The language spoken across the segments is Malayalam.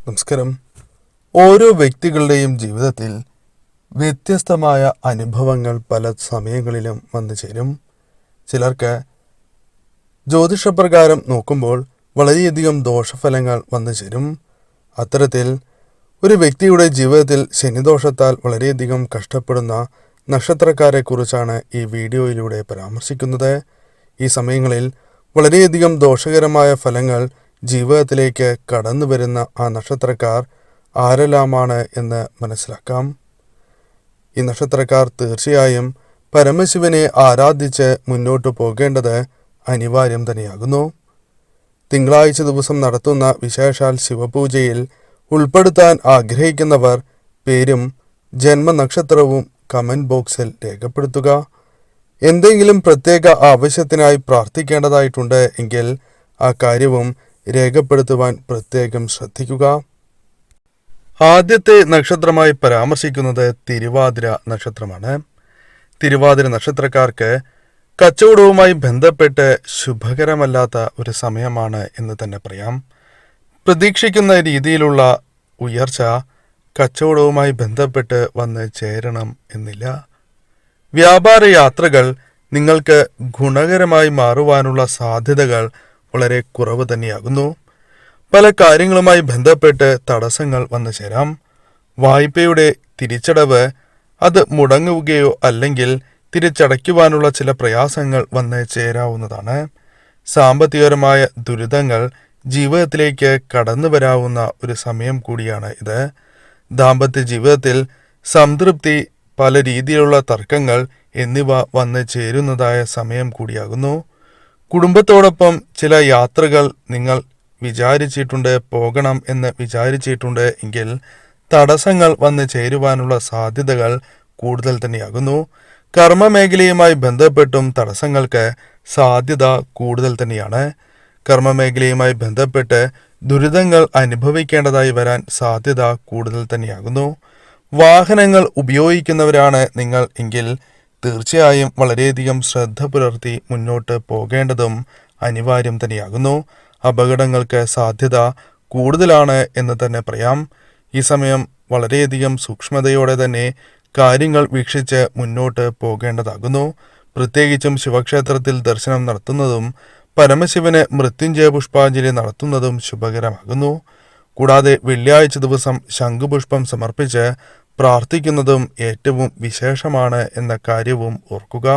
നമസ്കാരം. ഓരോ വ്യക്തികളുടെയും ജീവിതത്തിൽ വ്യത്യസ്തമായ അനുഭവങ്ങൾ പല സമയങ്ങളിലും വന്നു ചേരും. ചിലർക്ക് ജ്യോതിഷപ്രകാരം നോക്കുമ്പോൾ വളരെയധികം ദോഷഫലങ്ങൾ വന്നു ചേരും. അത്തരത്തിൽ ഒരു വ്യക്തിയുടെ ജീവിതത്തിൽ ശനിദോഷത്താൽ വളരെയധികം കഷ്ടപ്പെടുന്ന നക്ഷത്രക്കാരെക്കുറിച്ചാണ് ഈ വീഡിയോയിലൂടെ പരാമർശിക്കുന്നത്. ഈ സമയങ്ങളിൽ വളരെയധികം ദോഷകരമായ ഫലങ്ങൾ ജീവിതത്തിലേക്ക് കടന്നു വരുന്ന ആ നക്ഷത്രക്കാർ ആരെല്ലാമാണ് എന്ന് മനസ്സിലാക്കാം. ഈ നക്ഷത്രക്കാർ തീർച്ചയായും പരമശിവനെ ആരാധിച്ച് മുന്നോട്ടു പോകേണ്ടത് അനിവാര്യം തന്നെയാകുന്നു. തിങ്കളാഴ്ച ദിവസം നടത്തുന്ന വിശേഷാൽ ശിവപൂജയിൽ ഉൾപ്പെടുത്താൻ ആഗ്രഹിക്കുന്നവർ പേരും ജന്മനക്ഷത്രവും കമന്റ് ബോക്സിൽ രേഖപ്പെടുത്തുക. എന്തെങ്കിലും പ്രത്യേക ആവശ്യത്തിനായി പ്രാർത്ഥിക്കേണ്ടതായിട്ടുണ്ട് എങ്കിൽ ആ കാര്യവും രേഖപ്പെടുത്തുവാൻ പ്രത്യേകം ശ്രദ്ധിക്കുക. ആദ്യത്തെ നക്ഷത്രമായി പരാമർശിക്കുന്നത് തിരുവാതിര നക്ഷത്രമാണ്. തിരുവാതിര നക്ഷത്രക്കാർക്ക് കച്ചവടവുമായി ബന്ധപ്പെട്ട് ശുഭകരമല്ലാത്ത ഒരു സമയമാണ് എന്ന് തന്നെ പറയാം. പ്രതീക്ഷിക്കുന്ന രീതിയിലുള്ള ഉയർച്ച കച്ചവടവുമായി ബന്ധപ്പെട്ട് വന്ന് ചേരണം എന്നില്ല. വ്യാപാര യാത്രകൾ നിങ്ങൾക്ക് ഗുണകരമായി മാറുവാനുള്ള സാധ്യതകൾ വളരെ കുറവ് തന്നെയാകുന്നു. പല കാര്യങ്ങളുമായി ബന്ധപ്പെട്ട് തടസ്സങ്ങൾ വന്നു ചേരാം. വായ്പയുടെ തിരിച്ചടവ് അത് മുടങ്ങുകയോ അല്ലെങ്കിൽ തിരിച്ചടയ്ക്കുവാനുള്ള ചില പ്രയാസങ്ങൾ വന്ന് ചേരാവുന്നതാണ്. സാമ്പത്തികപരമായ ദുരിതങ്ങൾ ജീവിതത്തിലേക്ക് കടന്നു വരാവുന്ന ഒരു സമയം കൂടിയാണ് ഇത്. ദാമ്പത്യ ജീവിതത്തിൽ സംതൃപ്തി, പല രീതിയിലുള്ള തർക്കങ്ങൾ എന്നിവ വന്ന് ചേരുന്നതായ സമയം കൂടിയാകുന്നു. കുടുംബത്തോടൊപ്പം ചില യാത്രകൾ നിങ്ങൾ വിചാരിച്ചിട്ടുണ്ട്, പോകണം എന്ന് വിചാരിച്ചിട്ടുണ്ട് എങ്കിൽ തടസ്സങ്ങൾ വന്ന് ചേരുവാനുള്ള സാധ്യതകൾ കൂടുതൽ തന്നെയാകുന്നു. കർമ്മമേഖലയുമായി ബന്ധപ്പെട്ടും തടസ്സങ്ങൾക്ക് സാധ്യത കൂടുതൽ തന്നെയാണ്. കർമ്മമേഖലയുമായി ബന്ധപ്പെട്ട് ദുരിതങ്ങൾ അനുഭവിക്കേണ്ടതായി വരാൻ സാധ്യത കൂടുതൽ തന്നെയാകുന്നു. വാഹനങ്ങൾ ഉപയോഗിക്കുന്നവരാണ് നിങ്ങൾ എങ്കിൽ തീർച്ചയായും വളരെയധികം ശ്രദ്ധ പുലർത്തി മുന്നോട്ട് പോകേണ്ടതും അനിവാര്യം തന്നെയാകുന്നു. അപകടങ്ങൾക്ക് സാധ്യത കൂടുതലാണ് എന്ന് തന്നെ പറയാം. ഈ സമയം വളരെയധികം സൂക്ഷ്മതയോടെ തന്നെ കാര്യങ്ങൾ വീക്ഷിച്ച് മുന്നോട്ട് പോകേണ്ടതാകുന്നു. പ്രത്യേകിച്ചും ശിവക്ഷേത്രത്തിൽ ദർശനം നടത്തുന്നതും പരമശിവന് മൃത്യുഞ്ജയ പുഷ്പാഞ്ജലി നടത്തുന്നതും ശുഭകരമാകുന്നു. കൂടാതെ വെള്ളിയാഴ്ച ദിവസം ശംഖുപുഷ്പം സമർപ്പിച്ച് പ്രാർത്ഥിക്കുന്നതും ഏറ്റവും വിശേഷമാണ് എന്ന കാര്യവും ഓർക്കുക.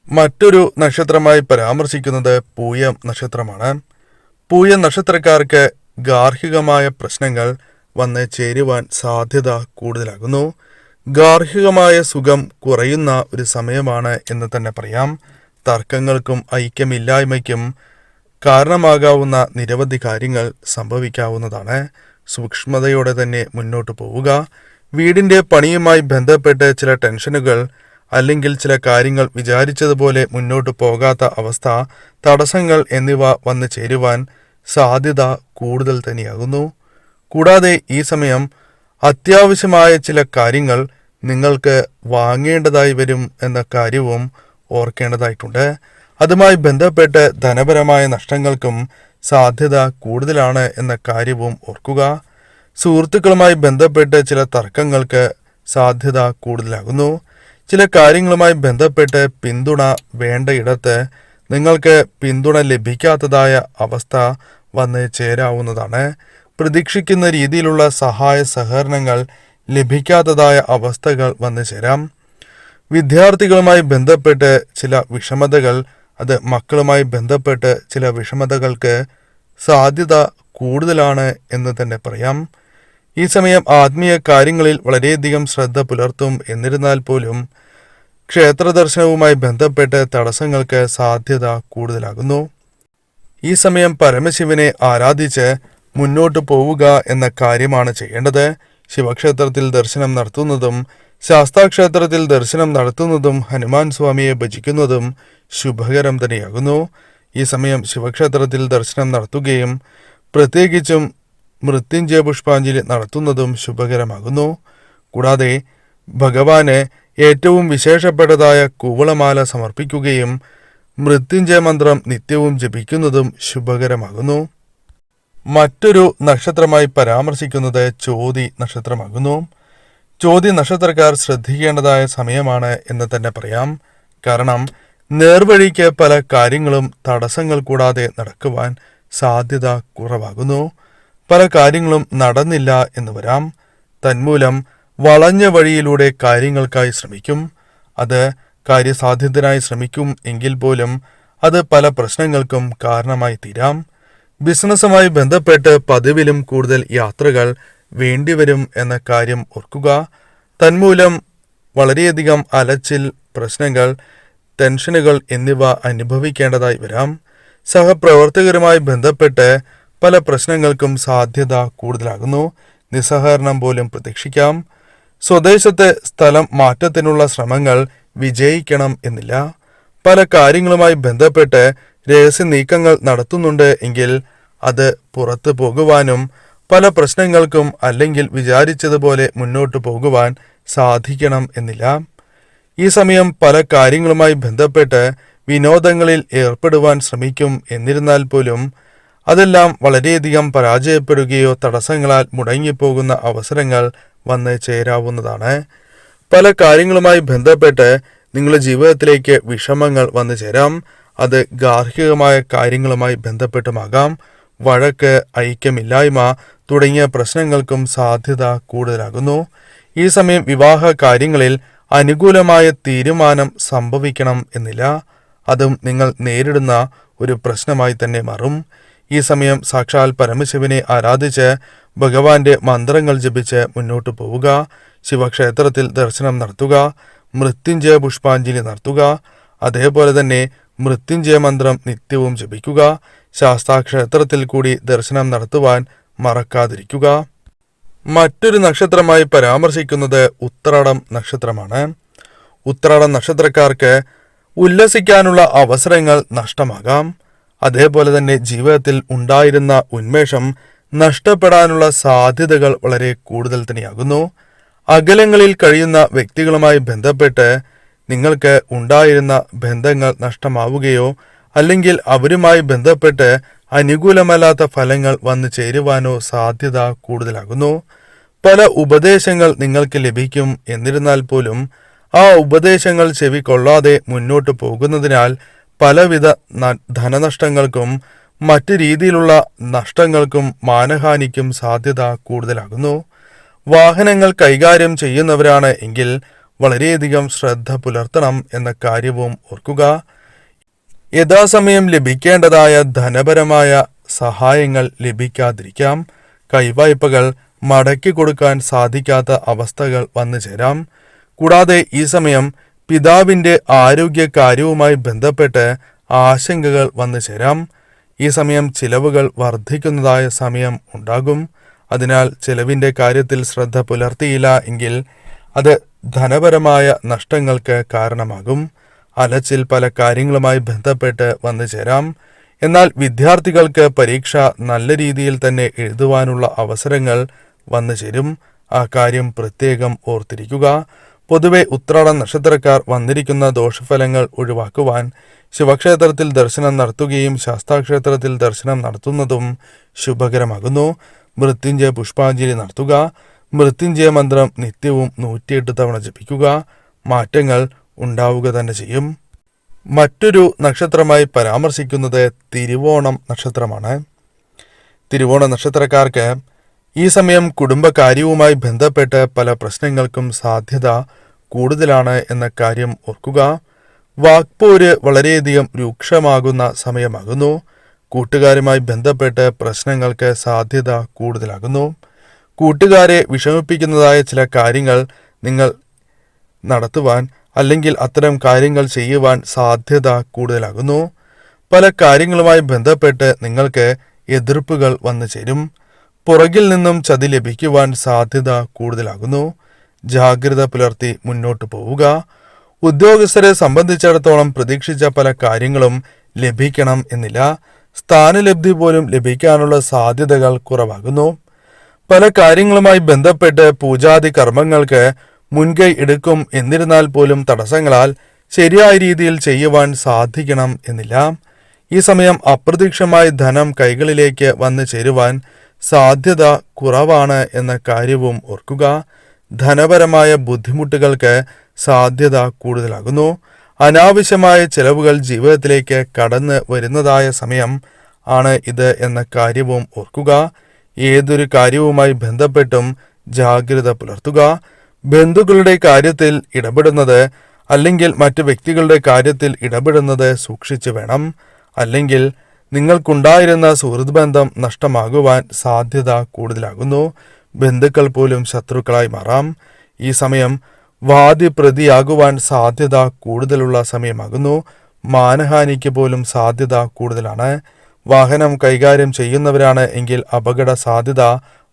മറ്റൊരു നക്ഷത്രമായി പരാമർശിക്കുന്നത് പൂയം നക്ഷത്രമാണ്. പൂയം നക്ഷത്രക്കാർക്ക് ഗാർഹികമായ പ്രശ്നങ്ങൾ വന്ന് ചേരുവാൻ സാധ്യത കൂടുതലാകുന്നു. ഗാർഹികമായ സുഖം കുറയുന്ന ഒരു സമയമാണ് എന്ന് തന്നെ പറയാം. തർക്കങ്ങൾക്കും ഐക്യമില്ലായ്മയ്ക്കും കാരണമാകാവുന്ന നിരവധി കാര്യങ്ങൾ സംഭവിക്കാവുന്നതാണ്. സൂക്ഷ്മതയോടെ തന്നെ മുന്നോട്ട് പോവുക. വീടിൻ്റെ പണിയുമായി ബന്ധപ്പെട്ട് ചില ടെൻഷനുകൾ അല്ലെങ്കിൽ ചില കാര്യങ്ങൾ വിചാരിച്ചതുപോലെ മുന്നോട്ട് പോകാത്ത അവസ്ഥ, തടസ്സങ്ങൾ എന്നിവ വന്നു ചേരുവാൻ സാധ്യത കൂടുതൽ തന്നെയാകുന്നു. കൂടാതെ ഈ സമയം അത്യാവശ്യമായ ചില കാര്യങ്ങൾ നിങ്ങൾക്ക് വാങ്ങേണ്ടതായി വരും എന്ന കാര്യവും ഓർക്കേണ്ടതായിട്ടുണ്ട്. അതുമായി ബന്ധപ്പെട്ട് ധനപരമായ നഷ്ടങ്ങൾക്കും സാധ്യത കൂടുതലാണ് എന്ന കാര്യവും ഓർക്കുക. സുഹൃത്തുക്കളുമായി ബന്ധപ്പെട്ട് ചില തർക്കങ്ങൾക്ക് സാധ്യത കൂടുതലാകുന്നു. ചില കാര്യങ്ങളുമായി ബന്ധപ്പെട്ട് പിന്തുണ വേണ്ടയിടത്ത് നിങ്ങൾക്ക് പിന്തുണ ലഭിക്കാത്തതായ അവസ്ഥ വന്ന് ചേരാവുന്നതാണ്. പ്രതീക്ഷിക്കുന്ന രീതിയിലുള്ള സഹായ സഹകരണങ്ങൾ ലഭിക്കാത്തതായ അവസ്ഥകൾ വന്നു ചേരാം. വിദ്യാർത്ഥികളുമായി ബന്ധപ്പെട്ട് ചില വിഷമതകൾ, അത് മക്കളുമായി ബന്ധപ്പെട്ട് ചില വിഷമതകൾക്ക് സാധ്യത കൂടുതലാണ് എന്ന് തന്നെ പറയാം. ഈ സമയം ആത്മീയ കാര്യങ്ങളിൽ വളരെയധികം ശ്രദ്ധ പുലർത്തും. എന്നിരുന്നാൽ പോലും ക്ഷേത്ര ദർശനവുമായി ബന്ധപ്പെട്ട് തടസ്സങ്ങൾക്ക് സാധ്യത കൂടുതലാകുന്നു. ഈ സമയം പരമശിവനെ ആരാധിച്ച് മുന്നോട്ട് പോവുക എന്ന കാര്യമാണ് ചെയ്യേണ്ടത്. ശിവക്ഷേത്രത്തിൽ ദർശനം നടത്തുന്നതും ശാസ്താക്ഷേത്രത്തിൽ ദർശനം നടത്തുന്നതും ഹനുമാൻ സ്വാമിയെ ഭജിക്കുന്നതും ശുഭകരം തന്നെയാകുന്നു. ഈ സമയം ശിവക്ഷേത്രത്തിൽ ദർശനം നടത്തുകയും പ്രത്യേകിച്ചും മൃത്യുഞ്ജയ പുഷ്പാഞ്ജലി നടത്തുന്നതും ശുഭകരമാകുന്നു. കൂടാതെ ഭഗവാന് ഏറ്റവും വിശേഷപ്പെട്ടതായ കൂവളമാല സമർപ്പിക്കുകയും മൃത്യുഞ്ജയ മന്ത്രം നിത്യവും ജപിക്കുന്നതും ശുഭകരമാകുന്നു. മറ്റൊരു നക്ഷത്രമായി പരാമർശിക്കുന്നത് ചോതി നക്ഷത്രമാകുന്നു. ചോതി നക്ഷത്രക്കാർ ശ്രദ്ധിക്കേണ്ടതായ സമയമാണ് എന്ന് തന്നെ പറയാം. കാരണം നേർവഴിക്ക് പല കാര്യങ്ങളും തടസ്സങ്ങൾ കൂടാതെ നടക്കുവാൻ സാധ്യത കുറവാകുന്നു. പല കാര്യങ്ങളും നടന്നില്ല എന്ന് വരാം. തന്മൂലം വളഞ്ഞ വഴിയിലൂടെ കാര്യങ്ങൾക്കായി ശ്രമിക്കും. അത് കാര്യസാധ്യത്തിനായി ശ്രമിക്കും എങ്കിൽ പോലും അത് പല പ്രശ്നങ്ങൾക്കും കാരണമായി തീരാം. ബിസിനസ്സുമായി ബന്ധപ്പെട്ട് പതിവിലും കൂടുതൽ യാത്രകൾ വേണ്ടിവരും എന്ന കാര്യം ഓർക്കുക. തന്മൂലം വളരെയധികം അലച്ചിൽ, പ്രശ്നങ്ങൾ, ടെൻഷനുകൾ എന്നിവ അനുഭവിക്കേണ്ടതായി വരാം. സഹപ്രവർത്തകരുമായി ബന്ധപ്പെട്ട് പല പ്രശ്നങ്ങൾക്കും സാധ്യത കൂടുതലാകുന്നു. നിസ്സഹകരണം പോലും പ്രതീക്ഷിക്കാം. സ്വദേശത്തെ സ്ഥലം മാറ്റത്തിനുള്ള ശ്രമങ്ങൾ വിജയിക്കണം എന്നില്ല. പല കാര്യങ്ങളുമായി ബന്ധപ്പെട്ട് രഹസ്യ നീക്കങ്ങൾ നടത്തുന്നുണ്ട് എങ്കിൽ അത് പുറത്തു പോകുവാനും പല പ്രശ്നങ്ങൾക്കും അല്ലെങ്കിൽ വിചാരിച്ചതുപോലെ മുന്നോട്ടു പോകുവാൻ സാധിക്കണം എന്നില്ല. ഈ സമയം പല കാര്യങ്ങളുമായി ബന്ധപ്പെട്ട് വിനോദങ്ങളിൽ ഏർപ്പെടുവാൻ ശ്രമിക്കും. എന്നിരുന്നാൽ പോലും അതെല്ലാം വളരെയധികം പരാജയപ്പെടുകയോ തടസ്സങ്ങളാൽ മുടങ്ങിപ്പോകുന്ന അവസരങ്ങൾ വന്ന് ചേരാവുന്നതാണ്. പല കാര്യങ്ങളുമായി ബന്ധപ്പെട്ട് നിങ്ങളുടെ ജീവിതത്തിലേക്ക് വിഷമങ്ങൾ വന്നു ചേരാം. അത് ഗാർഹികമായ കാര്യങ്ങളുമായി ബന്ധപ്പെട്ടുമാകാം. വഴക്ക്, ഐക്യമില്ലായ്മ തുടങ്ങിയ പ്രശ്നങ്ങൾക്കും സാധ്യത കൂടുതലാകുന്നു. ഈ സമയം വിവാഹ കാര്യങ്ങളിൽ അനുകൂലമായ തീരുമാനം സംഭവിക്കണം എന്നില്ല. അതും നിങ്ങൾ നേരിടുന്ന ഒരു പ്രശ്നമായി തന്നെ മാറും. ഈ സമയം സാക്ഷാൽ പരമശിവനെ ആരാധിച്ച് ഭഗവാന്റെ മന്ത്രങ്ങൾ ജപിച്ച് മുന്നോട്ടു പോവുക. ശിവക്ഷേത്രത്തിൽ ദർശനം നടത്തുക. മൃത്യുഞ്ജയ പുഷ്പാഞ്ജലി നടത്തുക. അതേപോലെ തന്നെ മൃത്യുഞ്ജയ മന്ത്രം നിത്യവും ജപിക്കുക. ശാസ്താക്ഷേത്രത്തിൽ കൂടി ദർശനം നടത്തുവാൻ മറക്കാതിരിക്കുക. മറ്റൊരു നക്ഷത്രമായി പരാമർശിക്കുന്നത് ഉത്രാടം നക്ഷത്രമാണ്. ഉത്രാടം നക്ഷത്രക്കാർക്ക് ഉല്ലസിക്കാനുള്ള അവസരങ്ങൾ നഷ്ടമാകാം. അതേപോലെ തന്നെ ജീവിതത്തിൽ ഉണ്ടായിരുന്ന ഉന്മേഷം നഷ്ടപ്പെടാനുള്ള സാധ്യതകൾ വളരെ കൂടുതൽ തന്നെയാകുന്നു. അകലങ്ങളിൽ കഴിയുന്ന വ്യക്തികളുമായി ബന്ധപ്പെട്ട് നിങ്ങൾക്ക് ഉണ്ടായിരുന്ന ബന്ധങ്ങൾ നഷ്ടമാവുകയോ അല്ലെങ്കിൽ അവരുമായി ബന്ധപ്പെട്ട് അനുകൂലമല്ലാത്ത ഫലങ്ങൾ വന്നു ചേരുവാനോ സാധ്യത കൂടുതലാകുന്നു. പല ഉപദേശങ്ങൾ നിങ്ങൾക്ക് ലഭിക്കും. എന്നിരുന്നാൽ പോലും ആ ഉപദേശങ്ങൾ ചെവിക്കൊള്ളാതെ മുന്നോട്ട് പോകുന്നതിനാൽ പലവിധ ധനനഷ്ടങ്ങൾക്കും മറ്റു രീതിയിലുള്ള നഷ്ടങ്ങൾക്കും മാനഹാനിക്കും സാധ്യത കൂടുതലാകുന്നു. വാഹനങ്ങൾ കൈകാര്യം ചെയ്യുന്നവരാണ് എങ്കിൽ വളരെയധികം ശ്രദ്ധ പുലർത്തണം എന്ന കാര്യവും ഓർക്കുക. യഥാസമയം ലഭിക്കേണ്ടതായ ധനപരമായ സഹായങ്ങൾ ലഭിക്കാതിരിക്കാം. കൈവായ്പകൾ മടക്കി കൊടുക്കാൻ സാധിക്കാത്ത അവസ്ഥകൾ വന്നു ചേരാം. കൂടാതെ ഈ സമയം പിതാവിൻ്റെ ആരോഗ്യകാര്യവുമായി ബന്ധപ്പെട്ട് ആശങ്കകൾ വന്നു ചേരാം. ഈ സമയം ചിലവുകൾ വർദ്ധിക്കുന്നതായ സമയം ഉണ്ടാകും. അതിനാൽ ചിലവിൻ്റെ കാര്യത്തിൽ ശ്രദ്ധ പുലർത്തിയില്ല എങ്കിൽ അത് ധനപരമായ നഷ്ടങ്ങൾക്ക് കാരണമാകും. അലച്ചിൽ പല കാര്യങ്ങളുമായി ബന്ധപ്പെട്ട് വന്നു ചേരാം. എന്നാൽ വിദ്യാർത്ഥികൾക്ക് പരീക്ഷ നല്ല രീതിയിൽ തന്നെ എഴുതുവാനുള്ള അവസരങ്ങൾ വന്നു ചേരും. ആ കാര്യം പ്രത്യേകം ഓർത്തിരിക്കുക. പൊതുവെ ഉത്രാടം നക്ഷത്രക്കാർ വന്നിരിക്കുന്ന ദോഷഫലങ്ങൾ ഒഴിവാക്കുവാൻ ശിവക്ഷേത്രത്തിൽ ദർശനം നടത്തുകയും ശാസ്താക്ഷേത്രത്തിൽ ദർശനം നടത്തുന്നതും ശുഭകരമാകുന്നു. മൃത്യുഞ്ജയ പുഷ്പാഞ്ജലി നടത്തുക. മൃത്യുഞ്ജയ മന്ത്രം നിത്യവും 108 തവണ ജപിക്കുക. മാറ്റങ്ങൾ ഉണ്ടാവുക തന്നെ ചെയ്യും. മറ്റൊരു നക്ഷത്രമായി പരാമർശിക്കുന്നത് തിരുവോണം നക്ഷത്രമാണ്. തിരുവോണ നക്ഷത്രക്കാർക്ക് ഈ സമയം കുടുംബകാര്യവുമായി ബന്ധപ്പെട്ട് പല പ്രശ്നങ്ങൾക്കും സാധ്യത കൂടുതലാണ് എന്ന കാര്യം ഓർക്കുക. വാക്പോര് വളരെയധികം രൂക്ഷമാകുന്ന സമയമാകുന്നു. കൂട്ടുകാരുമായി ബന്ധപ്പെട്ട് പ്രശ്നങ്ങൾക്ക് സാധ്യത കൂടുതലാകുന്നു. കൂട്ടുകാരെ വിഷമിപ്പിക്കുന്നതായ ചില കാര്യങ്ങൾ നിങ്ങൾ നടത്തുവാൻ അല്ലെങ്കിൽ അത്തരം കാര്യങ്ങൾ ചെയ്യുവാൻ സാധ്യത കൂടുതലാകുന്നു. പല കാര്യങ്ങളുമായി ബന്ധപ്പെട്ട് നിങ്ങൾക്ക് എതിർപ്പുകൾ വന്നു ചേരും. പുറകിൽ നിന്നും ചതി ലഭിക്കുവാൻ സാധ്യത കൂടുതലാകുന്നു. ജാഗ്രത പുലർത്തി മുന്നോട്ട് പോവുക. ഉദ്യോഗസ്ഥരെ സംബന്ധിച്ചിടത്തോളം പ്രതീക്ഷിച്ച പല കാര്യങ്ങളും ലഭിക്കണം എന്നില്ല. സ്ഥാനലബ്ധി പോലും ലഭിക്കാനുള്ള സാധ്യതകൾ കുറവാകുന്നു. പല കാര്യങ്ങളുമായി ബന്ധപ്പെട്ട് പൂജാതി കർമ്മങ്ങൾക്ക് മുൻകൈ എടുക്കും. എന്നിരുന്നാൽ പോലും തടസ്സങ്ങളാൽ ശരിയായ രീതിയിൽ ചെയ്യുവാൻ സാധിക്കണം എന്നില്ല. ഈ സമയം അപ്രതീക്ഷിതമായി ധനം കൈകളിലേക്ക് വന്നു ചേരുവാൻ സാധ്യത കുറവാണ് എന്ന കാര്യവും ഓർക്കുക. ധനപരമായ ബുദ്ധിമുട്ടുകൾക്ക് സാധ്യത കൂടുതലാകുന്നു. അനാവശ്യമായ ചെലവുകൾ ജീവിതത്തിലേക്ക് കടന്നു വരുന്നതായ സമയം ആണ് ഇത് എന്ന കാര്യവും ഓർക്കുക. ഏതൊരു കാര്യവുമായി ബന്ധപ്പെട്ടും ജാഗ്രത പുലർത്തുക. ബന്ധുക്കളുടെ കാര്യത്തിൽ ഇടപെടുന്നത് അല്ലെങ്കിൽ മറ്റു വ്യക്തികളുടെ കാര്യത്തിൽ ഇടപെടുന്നത് സൂക്ഷിച്ചു വേണം. അല്ലെങ്കിൽ നിങ്ങൾക്കുണ്ടായിരുന്ന സുഹൃത്ത് ബന്ധം നഷ്ടമാകുവാൻ സാധ്യത കൂടുതലാകുന്നു. ബന്ധുക്കൾ പോലും ശത്രുക്കളായി മാറാം. ഈ സമയം വാദിപ്രതിയാകുവാൻ സാധ്യത കൂടുതലുള്ള സമയമാകുന്നു. മാനഹാനിക്ക് പോലും സാധ്യത കൂടുതലാണ്. വാഹനം കൈകാര്യം ചെയ്യുന്നവരാണ് എങ്കിൽ അപകട സാധ്യത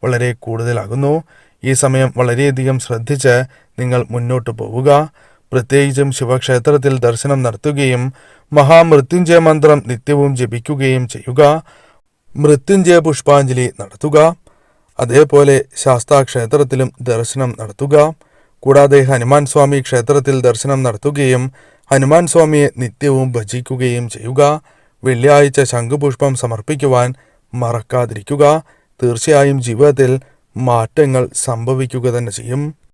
വളരെ കൂടുതലാകുന്നു. ഈ സമയം വളരെയധികം ശ്രദ്ധിച്ച് നിങ്ങൾ മുന്നോട്ട് പോവുക. പ്രത്യേകിച്ചും ശിവക്ഷേത്രത്തിൽ ദർശനം നടത്തുകയും മഹാമൃത്യുഞ്ജയ മന്ത്രം നിത്യവും ജപിക്കുകയും ചെയ്യുക. മൃത്യുഞ്ജയ പുഷ്പാഞ്ജലി നടത്തുക. അതേപോലെ ശാസ്താക്ഷേത്രത്തിലും ദർശനം നടത്തുക. കൂടാതെ ഹനുമാൻ സ്വാമി ക്ഷേത്രത്തിൽ ദർശനം നടത്തുകയും ഹനുമാൻ സ്വാമിയെ നിത്യവും ഭജിക്കുകയും ചെയ്യുക. വെള്ളിയാഴ്ച ശംഖുപുഷ്പം സമർപ്പിക്കുവാൻ മറക്കാതിരിക്കുക. തീർച്ചയായും ജീവിതത്തിൽ മാറ്റങ്ങൾ സംഭവിക്കുക തന്നെ ചെയ്യും.